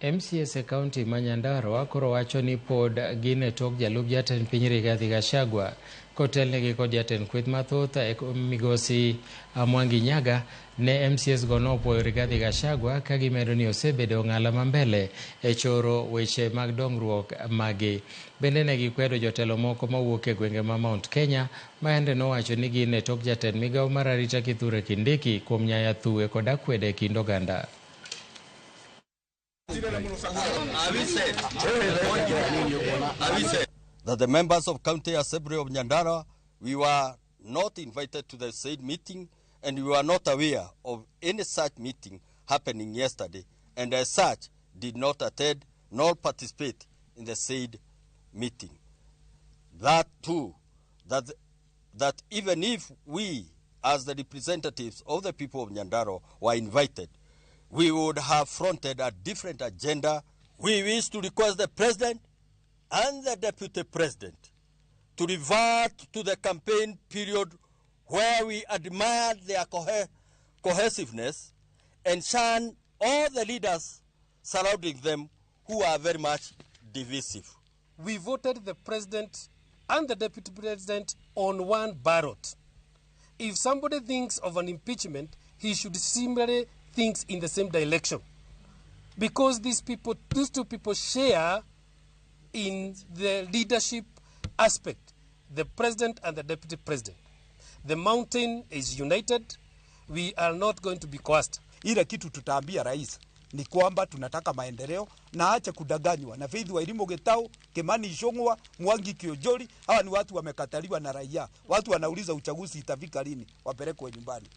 MCAs e kaunti ma Nyandarua koro wacho ni pod gine tok jalup jatend piny Rigathi Gachagua kotelnegi kod jatend kweth mathoth e migosi Mwangi Nyaga. Ne MCAs go nopuoyo Rigathi Gachagua ka gimedo ni osebedo ng'ala mambele e choro weche mag dongruok magi. Bende ne gikwedo jotelo moko mawuok e gwenge ma Mount Kenya maende nowacho ni gine tok jatend migawo mar arita Kithure Kindiki kuom nyaya thuwe kod akwede e kind oganda. That the members of County Assembly of Nyandarua, we were not invited to the said meeting and we were not aware of any such meeting happening yesterday, and as such did not attend nor participate in the said meeting. That too, that even if we as the representatives of the people of Nyandarua were invited, we would have fronted a different agenda. We wish to request the President and the Deputy President to revert to the campaign period where we admired their cohesiveness and shun all the leaders surrounding them who are very much divisive. We voted the President and the Deputy President on one ballot. If somebody thinks of an impeachment, he should similarly think in the same direction. Because these two people share in the leadership aspect, the President and the Deputy President. The mountain is united. We are not going to be coerced. Ile kitu tutaambia rais ni kwamba tunataka maendeleo na acha kudanganywa na Faith wa elimu Getao, Kimani Ichung'wah, Mwangi Kiojori. Hawa ni watu wamekataliwa na raia. Watu wanauliza uchaguzi itafika lini, wapelekwe nyumbani.